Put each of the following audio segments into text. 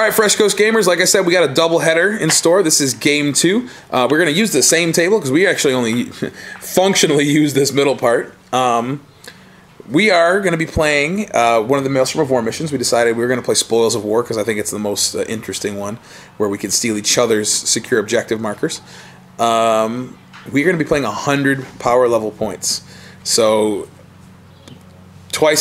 right, Fresh Coast Gamers, like I said, we got a double header in store. This is game 2. We're going to use the same table because we actually only functionally use this middle part. We are going to be playing one of the Maelstrom of War missions. We decided we were going to play Spoils of War because I think it's the most interesting one, where we can steal each other's secure objective markers. We're going to be playing 100 power level points. So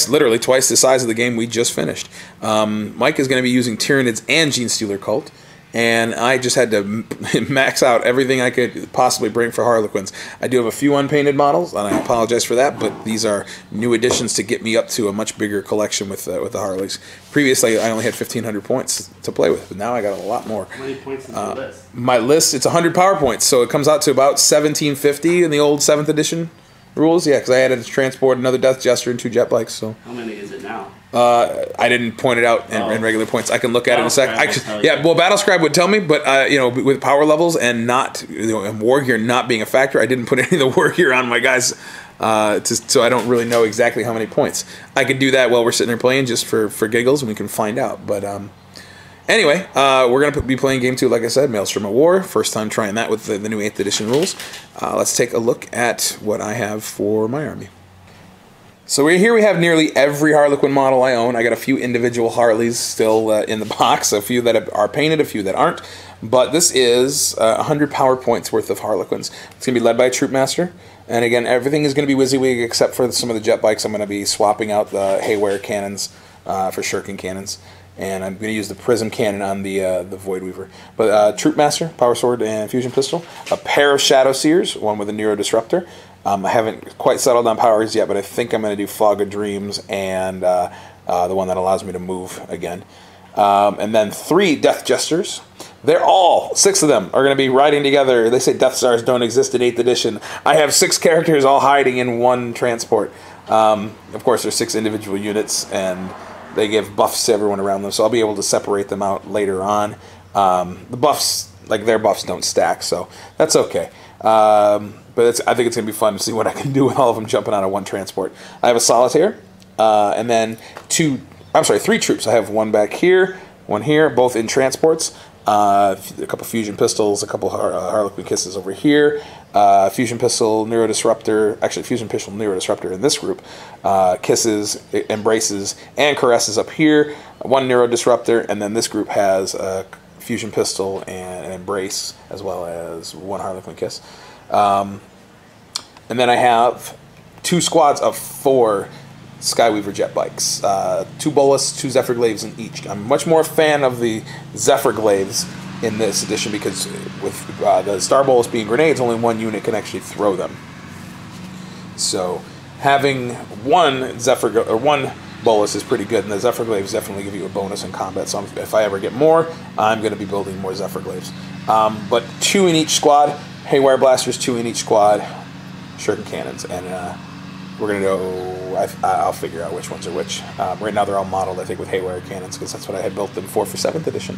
literally twice the size of the game we just finished. Mike is going to be using Tyranids and Genestealer Cult, and I just had to max out everything I could possibly bring for Harlequins. I do have a few unpainted models, and I apologize for that, but these are new additions to get me up to a much bigger collection with the Harleys. Previously, I only had 1,500 points to play with, but now I got a lot more. How many points is your list? My list, it's 100 power points, so it comes out to about 1,750 in the old 7th edition rules. Yeah, because I added to transport another Death Jester and 2 jet bikes. So how many is it now? I didn't point it out in regular points. I can look at it in a sec. Yeah, well, Battlescribe would tell me, but you know, with power levels and not, you know, and war gear not being a factor, I didn't put any of the war gear on my guys, so I don't really know exactly how many points. I could do that while we're sitting there playing just for giggles, and we can find out. But anyway, we're going to be playing game 2, like I said, Maelstrom of War. First time trying that with the new 8th edition rules. Let's take a look at what I have for my army. So here we have nearly every Harlequin model I own. I got a few individual Harleys still in the box, a few that are painted, a few that aren't. But this is 100 power points worth of Harlequins. It's going to be led by a Troop Master. And again, everything is going to be WYSIWYG except for some of the jet bikes. I'm going to be swapping out the Haywire cannons for Shuriken cannons. And I'm going to use the Prism Cannon on the Void Weaver. But Troop Master, Power Sword, and Fusion Pistol. A pair of Shadow Seers, one with a Nero Disruptor. I haven't quite settled on powers yet, but I think I'm going to do Fog of Dreams and the one that allows me to move again. And then 3 Death Jesters. They're all, 6 of them, are going to be riding together. They say Death Stars don't exist in 8th edition. I have 6 characters all hiding in one transport. Of course, there's 6 individual units, and they give buffs to everyone around them, so I'll be able to separate them out later on. The buffs, like their buffs, don't stack, so that's okay. But I think it's going to be fun to see what I can do with all of them jumping out of one transport. I have a Solitaire, and then 3 troops. I have one back here, one here, both in transports. A couple Fusion Pistols, a couple Harlequin Kisses over here. Fusion Pistol, Nero Disruptor, actually Fusion Pistol, Nero Disruptor in this group. Kisses, Embraces, and Caresses up here. 1 Nero Disruptor, and then this group has a Fusion Pistol and an Embrace, as well as 1 Harlequin Kiss. And then I have 2 squads of 4 Skyweaver jet bikes. 2 Bolus, 2 Zephyr Glaives in each. I'm much more a fan of the Zephyr Glaives in this edition because with the Star Bolus being grenades, only 1 unit can actually throw them. So having 1 Bolus is pretty good, and the Zephyr Glaives definitely give you a bonus in combat. So if I ever get more, I'm going to be building more Zephyr Glaives. But 2 in each squad, Haywire Blasters, 2 in each squad, Shuriken Cannons, and we're going to go, I'll figure out which ones are which. Right now they're all modeled, I think, with Haywire Cannons, because that's what I had built them for 7th edition.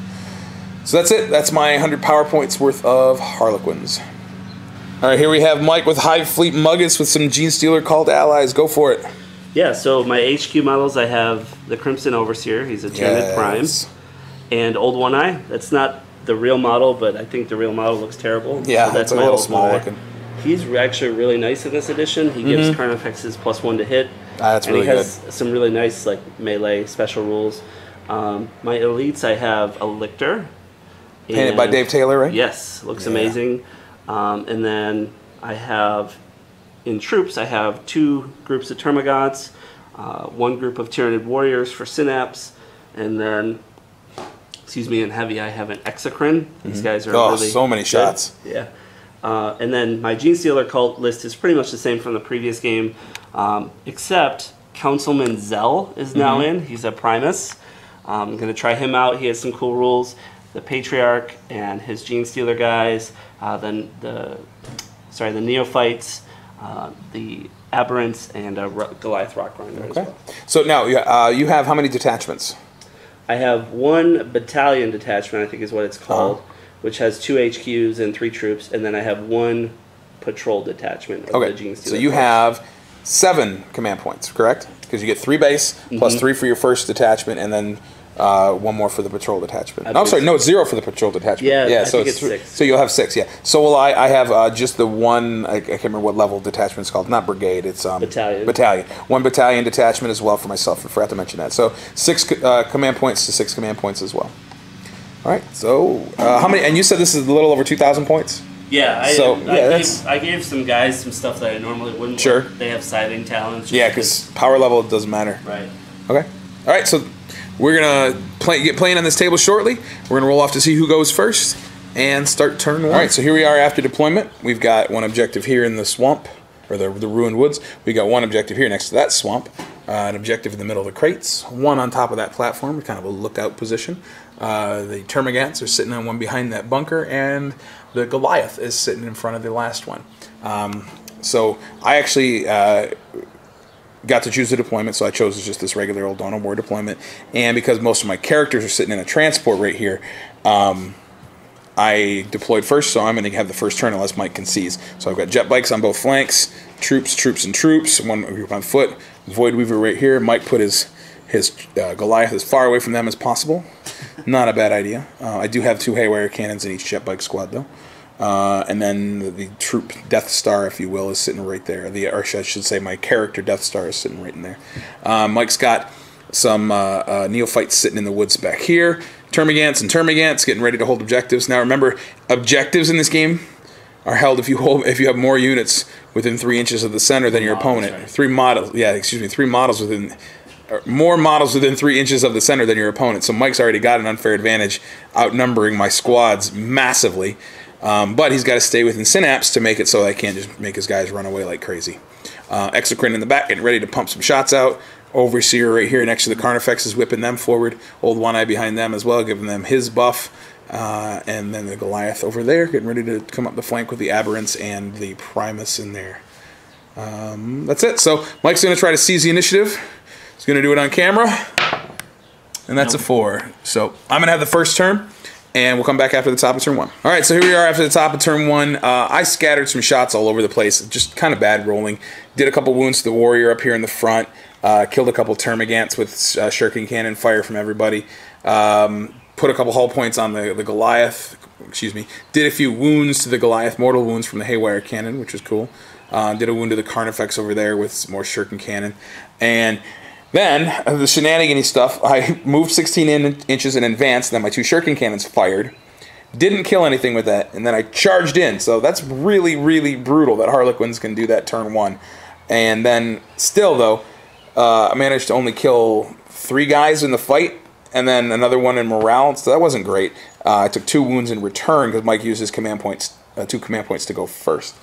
So that's it. That's my 100 power points worth of Harlequins. All right, here we have Mike with Hive Fleet Muggins with some Genestealer Cult allies. Go for it. Yeah, so my HQ models, I have the Crimson Overseer. He's a Tyranid Prime. And Old One Eye. That's not the real model, but I think the real model looks terrible. Yeah, so that's a little small looking. He's actually really nice in this edition. He gives Carnifexes +1 to hit. That's really good. And he has some really nice like melee special rules. My elites, I have a Lictor. Painted by Dave Taylor, right? Yes, looks amazing. And then I have, in troops, I have 2 groups of Termagods, 1 group of Tyranid Warriors for Synapse, and then, in heavy, I have an Exocrine. These guys are really so many shots. Yeah. And then my Genestealer Cult list is pretty much the same from the previous game, except Councilman Zell is now in. He's a Primus. I'm going to try him out. He has some cool rules. The Patriarch and his Genestealer guys, then the Neophytes, the Aberrants, and Goliath Rockgrinder as well. So now you have how many detachments? I have 1 battalion detachment, I think is what it's called, which has 2 HQs and 3 troops, and then I have 1 patrol detachment of the Genestealer. So you have 7 command points, correct? Because you get 3 base plus 3 for your first detachment, and then one more for the patrol detachment. No, I'm sorry, no, it's 0 for the patrol detachment. Yeah, so I think it's 6. So you'll have 6, yeah. So will I have just the one, I can't remember what level detachment it's called. Not brigade, it's battalion. 1 battalion detachment as well for myself. I forgot to mention that. So 6 command points to 6 command points as well. All right, so how many, and you said this is a little over 2,000 points? Yeah, I gave some guys some stuff that I normally wouldn't. Sure. They have siding talents. Yeah, because power level doesn't matter. Right. Okay. All right, so we're going to get playing on this table shortly. We're going to roll off to see who goes first and start turn 1. All right, so here we are after deployment. We've got one objective here in the swamp, or the ruined woods. We got one objective here next to that swamp, an objective in the middle of the crates, one on top of that platform, kind of a lookout position. The Termagants are sitting on one behind that bunker, and the Goliath is sitting in front of the last one. So I actually got to choose the deployment, so I chose just this regular old Dawn of War deployment. And because most of my characters are sitting in a transport right here, I deployed first, so I'm going to have the first turn unless Mike concedes. So I've got jet bikes on both flanks, troops, and troops, one group on foot, Void Weaver right here. Mike put his Goliath as far away from them as possible. Not a bad idea. I do have 2 haywire cannons in each jet bike squad, though. And then the troop Death Star, if you will, is sitting right there. Or I should say my character Death Star is sitting right in there. Mike's got some neophytes sitting in the woods back here. Termagants getting ready to hold objectives. Now remember, objectives in this game are held if you have more units within 3 inches of the center than your opponent. Right. 3 models. Yeah, excuse me. 3 models within. More models within 3 inches of the center than your opponent. So Mike's already got an unfair advantage, outnumbering my squads massively. But he's got to stay within synapse to make it so I can't just make his guys run away like crazy. Exocrine in the back, getting ready to pump some shots out. Overseer right here next to the Carnifex is whipping them forward. Old One Eye behind them as well, giving them his buff. And then the Goliath over there, getting ready to come up the flank with the Aberrants and the Primus in there. That's it. So Mike's going to try to seize the initiative. He's going to do it on camera. And that's a 4. So I'm going to have the first turn. And we'll come back after the top of turn 1. All right, so here we are after the top of turn 1. I scattered some shots all over the place, just kind of bad rolling. Did a couple wounds to the warrior up here in the front. Killed a couple Termagants with shuriken cannon fire from everybody. Put a couple hull points on the Goliath. Excuse me. Did a few wounds to the Goliath, mortal wounds from the haywire cannon, which was cool. Did a wound to the Carnifex over there with some more shuriken cannon. And then, the shenanigan-y stuff, I moved 16 inches in advance, then my 2 shuriken cannons fired. Didn't kill anything with that, and then I charged in. So that's really, really brutal that Harlequins can do that turn 1. And then, still though, I managed to only kill 3 guys in the fight, and then another one in morale, so that wasn't great. I took 2 wounds in return, because Mike used his command points, 2 command points to go first.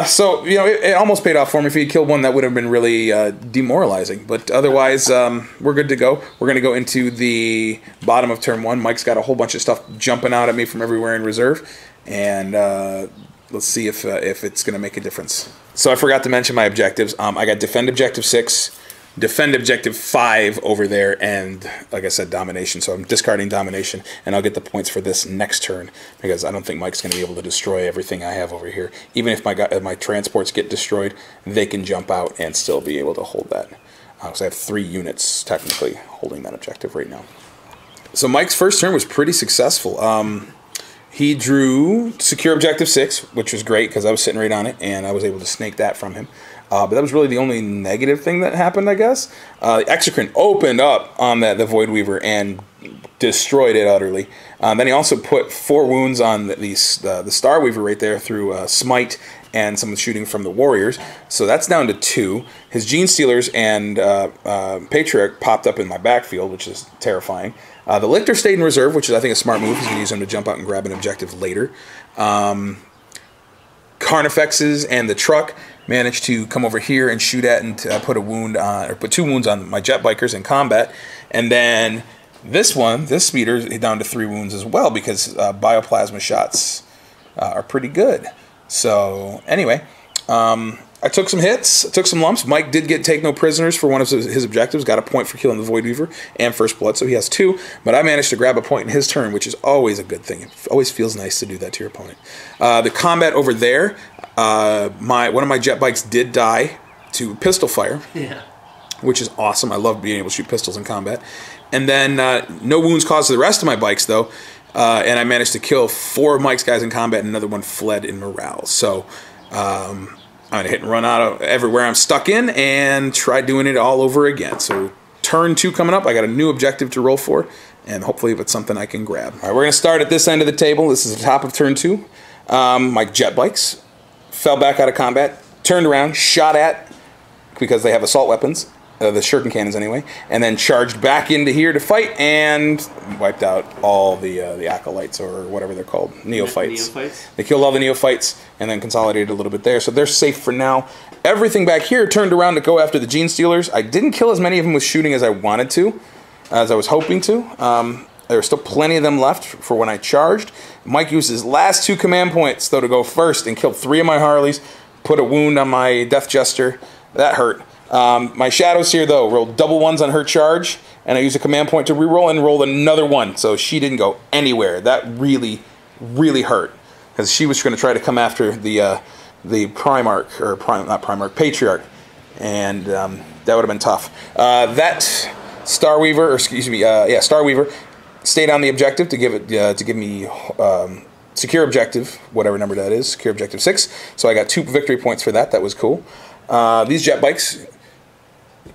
So, you know, it almost paid off for me. If he had killed one, that would have been really demoralizing. But otherwise, we're good to go. We're going to go into the bottom of turn 1. Mike's got a whole bunch of stuff jumping out at me from everywhere in reserve. And let's see if it's going to make a difference. So I forgot to mention my objectives. I got defend objective 6, defend objective 5 over there, and like I said, domination. So I'm discarding domination, and I'll get the points for this next turn because I don't think Mike's going to be able to destroy everything I have over here. Even if my transports get destroyed, they can jump out and still be able to hold that. So I have 3 units technically holding that objective right now. So Mike's first turn was pretty successful. He drew secure objective 6, which was great because I was sitting right on it, and I was able to snake that from him. But that was really the only negative thing that happened, I guess. The Exocrine opened up on the Void Weaver and destroyed it utterly. Then he also put 4 wounds on the Star Weaver right there through Smite and some shooting from the Warriors. So that's down to 2. His Gene Stealers and Patriarch popped up in my backfield, which is terrifying. The Lictor stayed in reserve, which is, I think, a smart move. He's going to use them to jump out and grab an objective later. Carnifexes and the truck managed to come over here and shoot at and put a wound on, or put 2 wounds on my jet bikers in combat. And then this speeder is down to 3 wounds as well because bioplasma shots are pretty good. So anyway, I took some hits, took some lumps. Mike did take no prisoners for one of his objectives, got a point for killing the Void Weaver and First Blood, so he has 2. But I managed to grab a point in his turn, which is always a good thing. It always feels nice to do that to your opponent. The combat over there, one of my jet bikes did die to pistol fire, which is awesome. I love being able to shoot pistols in combat. And then no wounds caused to the rest of my bikes, though. And I managed to kill 4 of Mike's guys in combat, and another one fled in morale. So I'm going to hit and run out of everywhere I'm stuck in and try doing it all over again. So turn 2 coming up. I got a new objective to roll for, and hopefully it's something I can grab. All right, we're going to start at this end of the table. This is the top of turn 2. My jet bikes fell back out of combat, turned around, shot at, because they have assault weapons. The shuriken cannons anyway, and then charged back into here to fight and wiped out all the acolytes, or whatever they're called, neophytes. They killed all the neophytes and then consolidated a little bit there, so they're safe for now. Everything back here turned around to go after the Gene Stealers. I didn't kill as many of them with shooting as I wanted to, as I was hoping to. There were still plenty of them left for when I charged. Mike used his last 2 command points, though, to go first and killed 3 of my Harleys, put a wound on my Death Jester. That hurt. My Shadows here, though, rolled double 1s on her charge, and I used a command point to reroll and rolled another 1, so she didn't go anywhere. That really, really hurt, because she was going to try to come after the Primarch, or not Primarch, Patriarch, and that would have been tough. That Starweaver, or excuse me, yeah, Starweaver, stayed on the objective to give me secure objective, whatever number that is, secure objective 6. So I got 2 victory points for that. That was cool. These jet bikes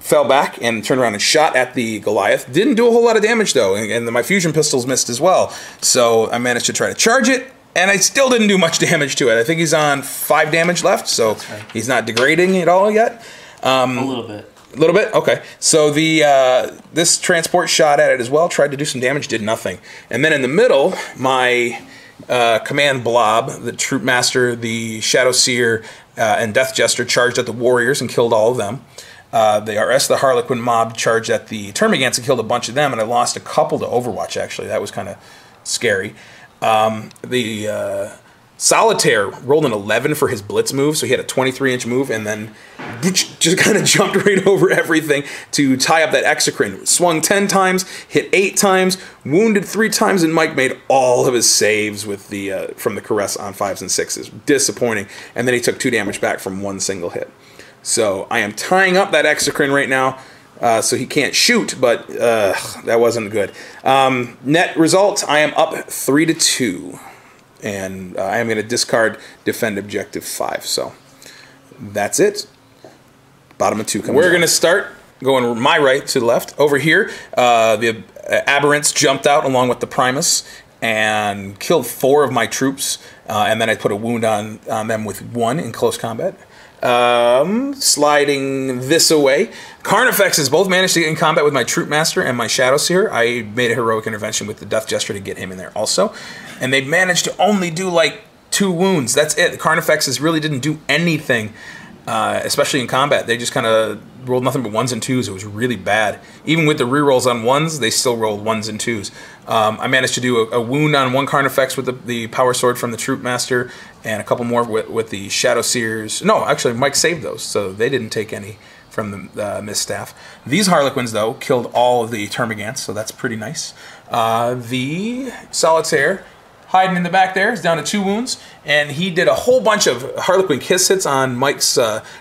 fell back and turned around and shot at the Goliath. Didn't do a whole lot of damage, though, and my fusion pistols missed as well. So I managed to try to charge it, and I still didn't do much damage to it. I think he's on 5 damage left, so he's not degrading at all yet. A little bit. A little bit? Okay. So this transport shot at it as well, tried to do some damage, did nothing. And then in the middle, my command blob, the Troop Master, the Shadow Seer, and Death Jester charged at the warriors and killed all of them. The rest of the Harlequin mob charged at the Termagants and killed a bunch of them, and I lost a couple to Overwatch, actually. That was kind of scary. The Solitaire rolled an 11 for his blitz move, so he had a 23-inch move, and then just kind of jumped right over everything to tie up that exocrine. Swung 10 times, hit 8 times, wounded 3 times, and Mike made all of his saves with the from the Caress on 5s and 6s. Disappointing. And then he took 2 damage back from 1 single hit. So I am tying up that exocrine right now, so he can't shoot, but that wasn't good. Net result, I am up 3-2. And I am going to discard defend objective 5. So that's it. Bottom of 2 comes. We're going to start going my right to the left. Over here, the Aberrants jumped out along with the Primus and killed 4 of my troops. And then I put a wound on them with 1 in close combat. Sliding this away. Carnifexes both managed to get in combat with my Troop Master and my Shadow Seer. I made a heroic intervention with the Death Jester to get him in there also. And they managed to only do like 2 wounds. That's it. The Carnifexes really didn't do anything, especially in combat. They just kind of rolled nothing but 1s and 2s. It was really bad. Even with the rerolls on 1s, they still rolled 1s and 2s. I managed to do a wound on 1 Carnifex with the Power Sword from the Troop Master, and a couple more with the Shadow Seers. No, actually, Mike saved those, so they didn't take any from the Misstaff. These Harlequins, though, killed all of the Termagants, so that's pretty nice. The Solitaire, hiding in the back there, is down to 2 wounds, and he did a whole bunch of Harlequin kiss hits on Mike's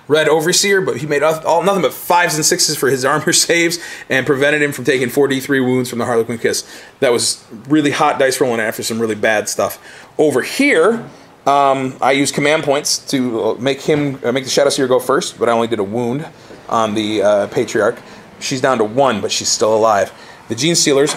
Red Overseer, but he made nothing but 5s and 6s for his armor saves and prevented him from taking 43 wounds from the Harlequin kiss. That was really hot dice rolling after some really bad stuff. Over here, I used command points to make the Shadow Seer go first, but I only did a wound on the Patriarch. She's down to 1, but she's still alive. The Gene Stealers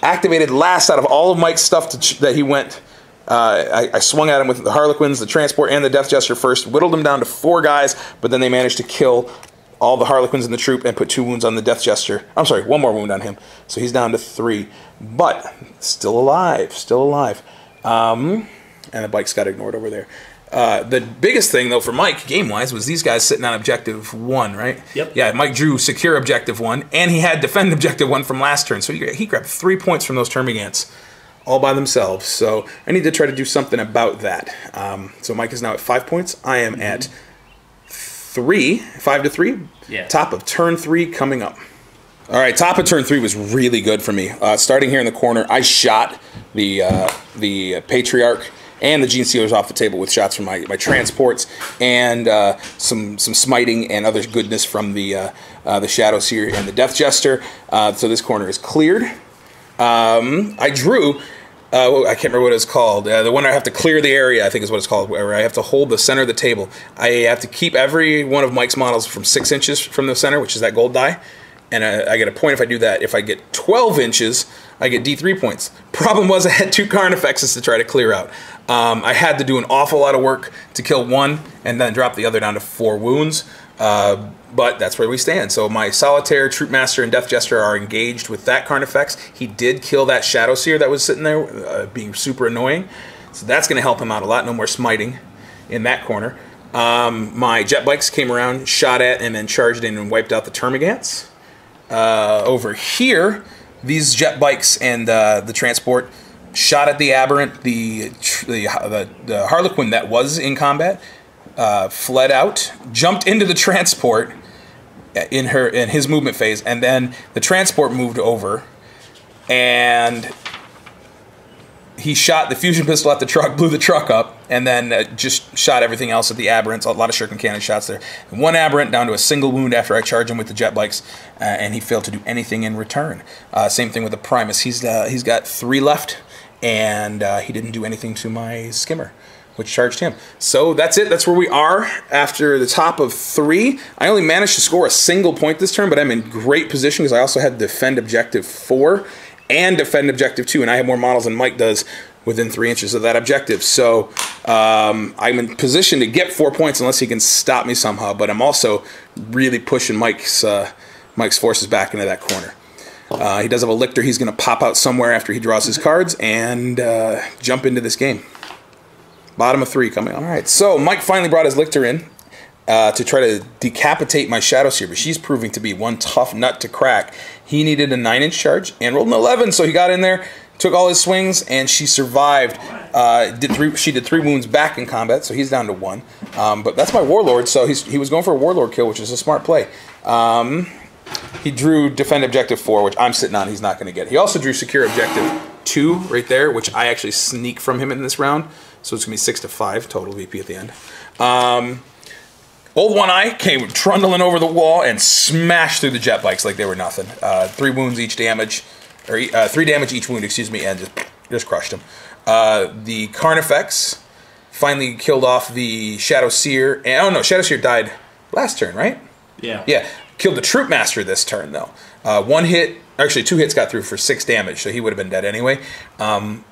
activated last out of all of Mike's stuff that he went. I swung at him with the Harlequins, the Transport, and the Death Jester first, whittled him down to 4 guys, but then they managed to kill all the Harlequins in the troop and put 2 wounds on the Death Jester. I'm sorry, 1 more wound on him. So he's down to 3, but still alive, still alive. And the bikes got ignored over there. The biggest thing, though, for Mike, game-wise, was these guys sitting on objective 1, right? Yep. Yeah, Mike drew secure objective 1, and he had defend objective 1 from last turn. So he grabbed 3 points from those Termagants all by themselves. So I need to try to do something about that. So Mike is now at 5 points. I am at 5-3. Yeah. Top of turn 3 coming up. All right, top of turn 3 was really good for me. Starting here in the corner, I shot the Patriarch, and the Gene Stealer's off the table with shots from my transports and some smiting and other goodness from the Shadow Seer and the Death Jester. So this corner is cleared. I drew. I can't remember what it's called. The one I have to clear the area, I think is what it's called, where I have to hold the center of the table. I have to keep every one of Mike's models from 6 inches from the center, which is that gold die. And I get a point if I do that. If I get 12 inches, I get D3 points. Problem was I had 2 Carnifexes to try to clear out. I had to do an awful lot of work to kill one and then drop the other down to 4 wounds. But that's where we stand. So my Solitaire, Troop Master, and Death Jester are engaged with that Carnifex. He did kill that Shadow Seer that was sitting there, being super annoying. So that's going to help him out a lot. No more smiting in that corner. My Jet Bikes came around, shot at, and then charged in and wiped out the Termagants. Over here, these Jet Bikes and the Transport shot at the Aberrant, the Harlequin that was in combat, fled out, jumped into the Transport in his movement phase, and then the Transport moved over, and he shot the fusion pistol at the truck, blew the truck up, and then just shot everything else at the Aberrants. A lot of shuriken cannon shots there. One Aberrant down to a single wound after I charged him with the Jet Bikes, and he failed to do anything in return. Same thing with the Primus. He's got 3 left, and he didn't do anything to my Skimmer, which charged him. So that's it. That's where we are after the top of 3. I only managed to score a single point this turn, but I'm in great position because I also had Defend Objective 4 and Defend Objective 2, and I have more models than Mike does within 3 inches of that objective. So I'm in position to get 4 points unless he can stop me somehow, but I'm also really pushing Mike's forces back into that corner. He does have a Lictor. He's going to pop out somewhere after he draws his cards and jump into this game. Bottom of 3 coming. All right, so Mike finally brought his Lictor in to try to decapitate my Shadow Seer, but she's proving to be one tough nut to crack. He needed a 9-inch charge and rolled an 11, so he got in there, took all his swings, and she survived. She did 3 wounds back in combat, so he's down to 1. But that's my Warlord, so he was going for a Warlord kill, which is a smart play. He drew Defend Objective 4, which I'm sitting on. He's not going to get. He also drew Secure Objective 2 right there, which I actually sneak from him in this round. So it's going to be 6-5 total VP at the end. Old One Eye came trundling over the wall and smashed through the Jet Bikes like they were nothing. 3 wounds each damage, or 3 damage each wound, excuse me, and just crushed him. The Carnifex finally killed off the Shadow Seer. And, oh no, Shadow Seer died last turn, right? Yeah. Yeah. Killed the Troop Master this turn, though. 1 hit, actually 2 hits got through for 6 damage, so he would have been dead anyway.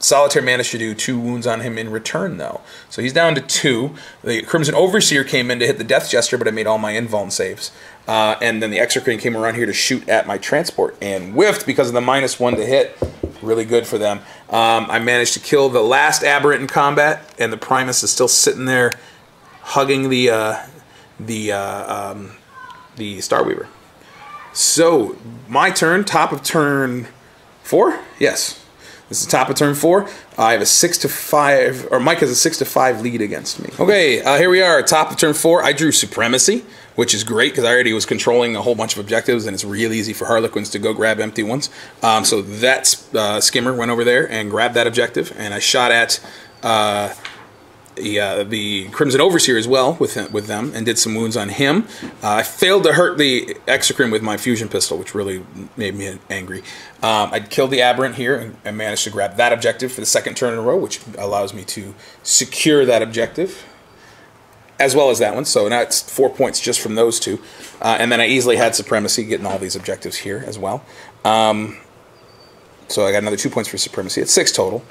Solitaire managed to do 2 wounds on him in return, though. So he's down to 2. The Crimson Overseer came in to hit the Death Jester, but I made all my invuln saves. And then the Exocrine came around here to shoot at my Transport and whiffed because of the -1 to hit. Really good for them. I managed to kill the last Aberrant in combat, and the Primus is still sitting there hugging the Starweaver. So, my turn, top of turn 4? Yes. This is top of turn 4. I have a 6-5, or Mike has a 6-5 lead against me. Okay, here we are, top of turn 4. I drew Supremacy, which is great because I already was controlling a whole bunch of objectives, and it's real easy for Harlequins to go grab empty ones. So that Skimmer went over there and grabbed that objective, and I shot at the Crimson Overseer as well with them and did some wounds on him. I failed to hurt the Exocrine with my fusion pistol, which really made me angry. I killed the Aberrant here and managed to grab that objective for the 2nd turn in a row, which allows me to secure that objective as well as that one. So now it's 4 points just from those 2. And then I easily had Supremacy, getting all these objectives here as well. So I got another 2 points for Supremacy. It's 6 total.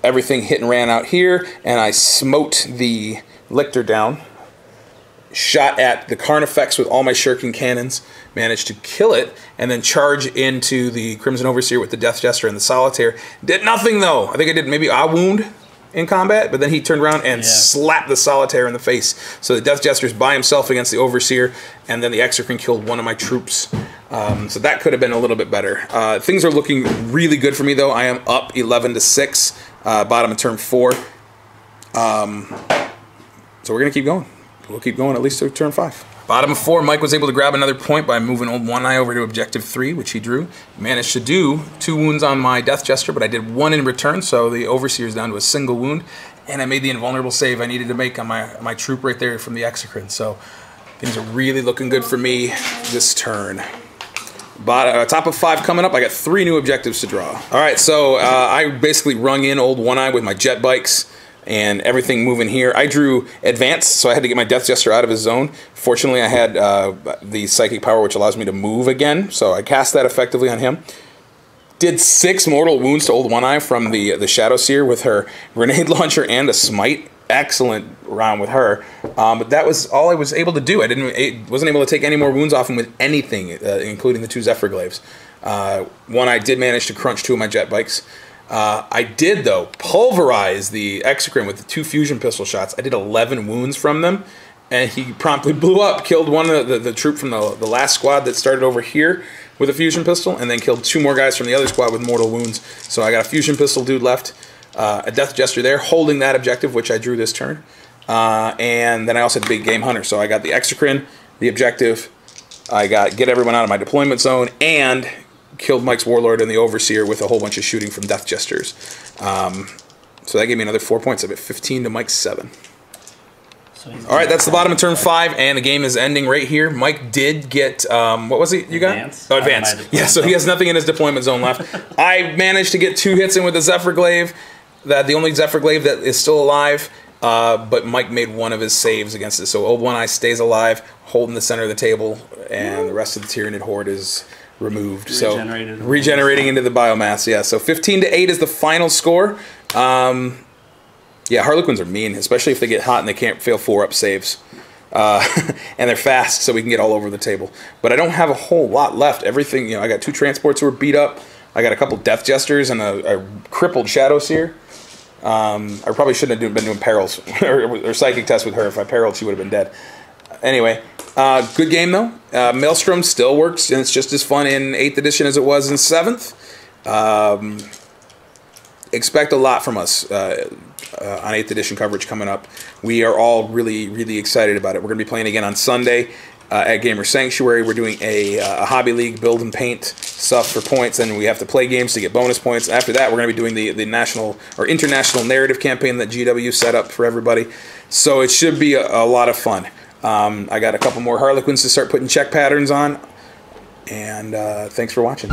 Everything hit and ran out here, and I smote the Lictor down, shot at the Carnifex with all my shuriken cannons, managed to kill it, and then charge into the Crimson Overseer with the Death Jester and the Solitaire. Did nothing, though. I think I did maybe a wound in combat, but then he turned around and slapped the Solitaire in the face. So the Death Jester's by himself against the Overseer, and then the Exocrine killed one of my troops. So that could have been a little bit better. Things are looking really good for me, though. I am up 11-6, bottom of turn 4. So we're going to keep going. We'll keep going at least to turn 5. Bottom of 4, Mike was able to grab another point by moving old One Eye over to objective 3, which he drew. Managed to do 2 wounds on my Death Jester, but I did 1 in return, so the Overseer's down to a single wound. And I made the invulnerable save I needed to make on my troop right there from the Exocrine. So things are really looking good for me this turn. Top of 5 coming up. I got 3 new objectives to draw. All right, so I basically rung in old One Eye with my jet bikes and everything moving here. I drew Advance, so I had to get my Death Jester out of his zone. Fortunately, I had the Psychic Power, which allows me to move again, so I cast that effectively on him. Did 6 mortal wounds to old One Eye from the Shadow Seer with her grenade launcher and a smite. Excellent round with her, but that was all I was able to do. I wasn't able to take any more wounds off him with anything, including the 2 Zephyr Glaives. One Eye did manage to crunch 2 of my jet bikes. I did, though, pulverize the Exocrine with the 2 fusion pistol shots. I did 11 wounds from them, and he promptly blew up, killed one of the troop from the last squad that started over here with a fusion pistol, and then killed 2 more guys from the other squad with mortal wounds. So I got a fusion pistol dude left, a Death Jester there, holding that objective, which I drew this turn. And then I also had the Big Game Hunter. So I got the Exocrine, the objective, I got get everyone out of my deployment zone, and killed Mike's Warlord and the Overseer with a whole bunch of shooting from Death Jesters. So that gave me another 4 points. I'm at 15 to Mike's 7. So all right, that's the bottom of turn 5, and the game is ending right here. Mike did get, what was it you got? Advance. Oh, Advance. Yeah, so he has nothing in his deployment zone left. I managed to get 2 hits in with the Zephyr Glaive, the only Zephyr Glaive that is still alive, but Mike made one of his saves against it. So old One Eye stays alive, holding the center of the table, and the rest of the Tyranid horde is removed. Regenerating into the biomass, yeah. So 15 to 8 is the final score. Yeah, Harlequins are mean, especially if they get hot and they can't fail 4-up saves. And they're fast, so we can get all over the table. But I don't have a whole lot left. Everything, I got 2 transports who were beat up. I got a couple Death Jesters and a crippled Shadow Seer. I probably shouldn't have been doing perils or psychic tests with her. If I perilled, she would have been dead. Anyway, good game though. Maelstrom still works, and it's just as fun in 8th edition as it was in 7th. Expect a lot from us on 8th edition coverage coming up. We are all really, really excited about it. We're going to be playing again on Sunday at Gamer Sanctuary. We're doing a hobby league build and paint stuff for points, and we have to play games to get bonus points. After that, we're going to be doing the national or international narrative campaign that GW set up for everybody. So it should be a lot of fun. I got a couple more Harlequins to start putting check patterns on, and thanks for watching.